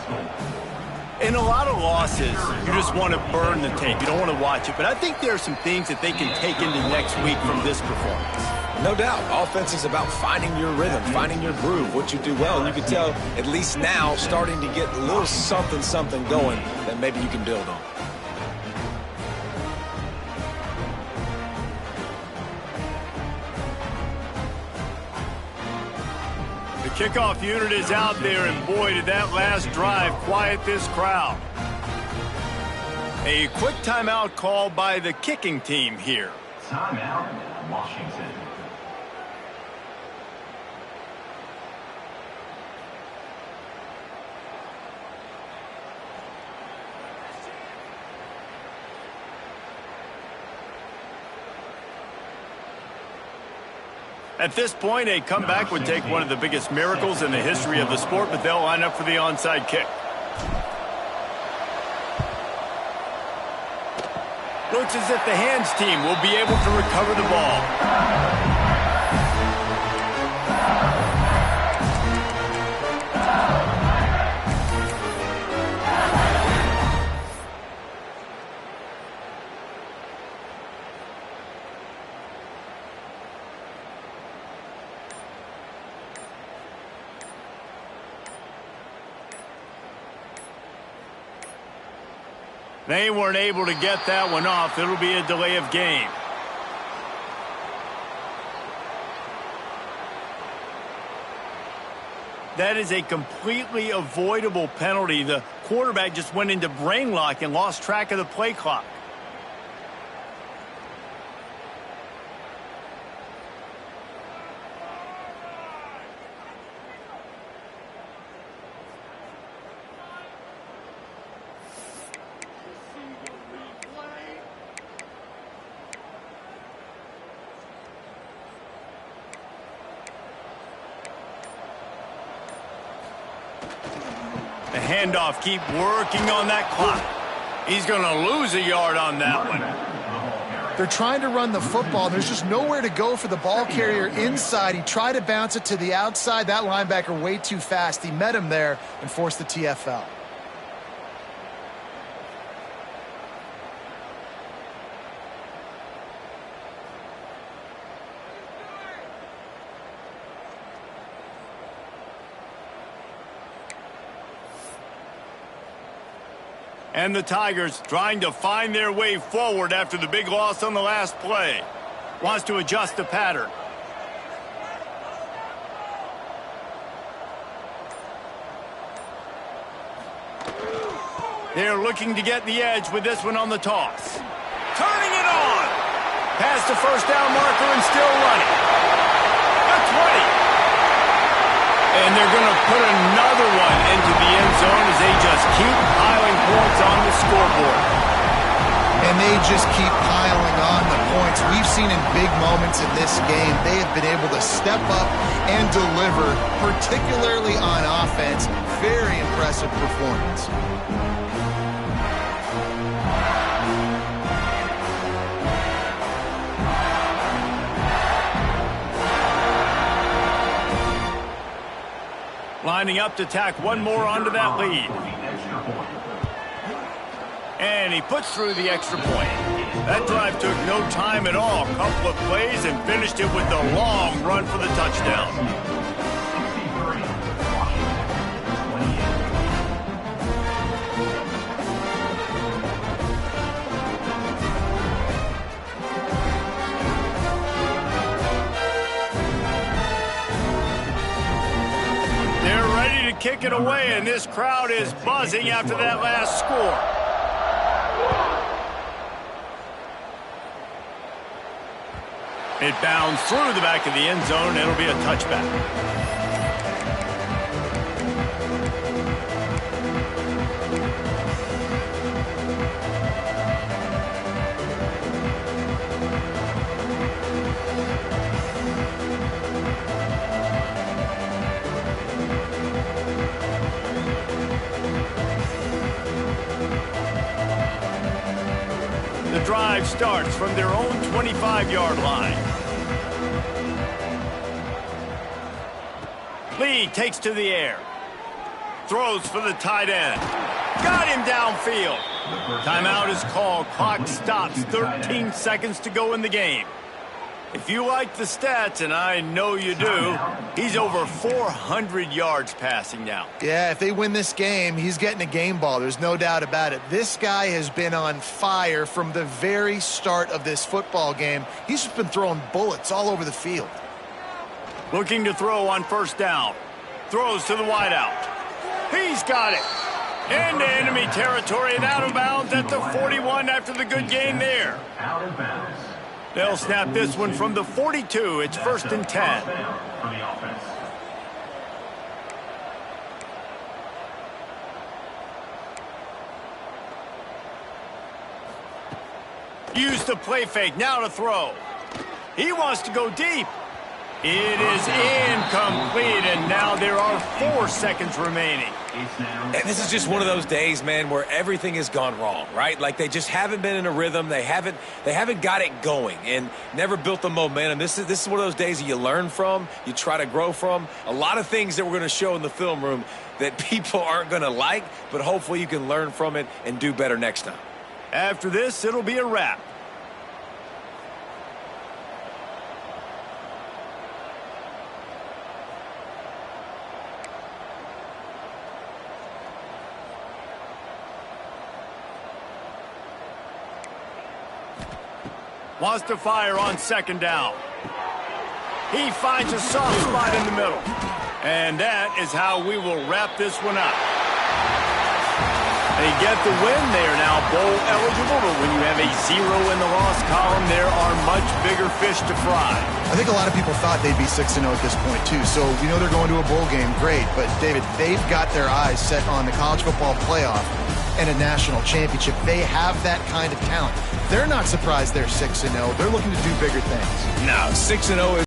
In a lot of losses, you just want to burn the tape. You don't want to watch it. But I think there are some things that they can take into next week from this performance. No doubt. Offense is about finding your rhythm, finding your groove, what you do well. And you can tell, at least now, starting to get a little something going that maybe you can build on. Kickoff unit is out there, and boy, did that last drive quiet this crowd. A quick timeout call by the kicking team here. Timeout, Washington. At this point, a comeback would take one of the biggest miracles in the history of the sport, but they'll line up for the onside kick. Looks as if the hands team will be able to recover the ball. They weren't able to get that one off. It'll be a delay of game. That is a completely avoidable penalty. The quarterback just went into brain lock and lost track of the play clock. The handoff, keep working on that clock. He's going to lose a yard on that one. They're trying to run the football. There's just nowhere to go for the ball carrier inside. He tried to bounce it to the outside. That linebacker way too fast. He met him there and forced the TFL. And the Tigers trying to find their way forward after the big loss on the last play. Wants to adjust the pattern. They're looking to get the edge with this one on the toss. Turning it on. Past the first down marker and still running. The 20. And they're going to put another one into the end zone as they just keep piling points on the scoreboard. And they just keep piling on the points. We've seen in big moments in this game, they have been able to step up and deliver, particularly on offense. Very impressive performance. Lining up to tack one more onto that lead. And he puts through the extra point. That drive took no time at all. A couple of plays and finished it with a long run for the touchdown. Kick it away, and this crowd is buzzing after that last score. It bounds through the back of the end zone. It'll be a touchback. The drive starts from their own 25-yard line. Lee takes to the air. Throws for the tight end. Got him downfield. Timeout is called. Clock stops. 13 seconds to go in the game. If you like the stats, and I know you do, he's over 400 yards passing now. Yeah, if they win this game, he's getting a game ball. There's no doubt about it. This guy has been on fire from the very start of this football game. He's just been throwing bullets all over the field. Looking to throw on first down. Throws to the wideout. He's got it. Into enemy territory and out of bounds at the 41 after the good gain there. Out of bounds. They'll snap this one from the 42. It's 1st and 10. For the offense. Use the play fake. Now to throw. He wants to go deep. It is incomplete, and now there are 4 seconds remaining. And this is just one of those days, man, where everything has gone wrong, right? Like they just haven't been in a rhythm. They haven't got it going and never built the momentum. This is one of those days that you learn from, you try to grow from. A lot of things that we're going to show in the film room that people aren't going to like, but hopefully you can learn from it and do better next time. After this, it'll be a wrap. Wants to fire on second down. He finds a soft spot in the middle. And that is how we will wrap this one up. They get the win. They are now bowl eligible, but when you have a 0 in the loss column, there are much bigger fish to fry. I think a lot of people thought they'd be 6-0 at this point, too. So we know they're going to a bowl game. Great. But, David, they've got their eyes set on the college football playoff and a national championship. They have that kind of talent. They're not surprised they're 6-0. They're looking to do bigger things. No, 6-0 is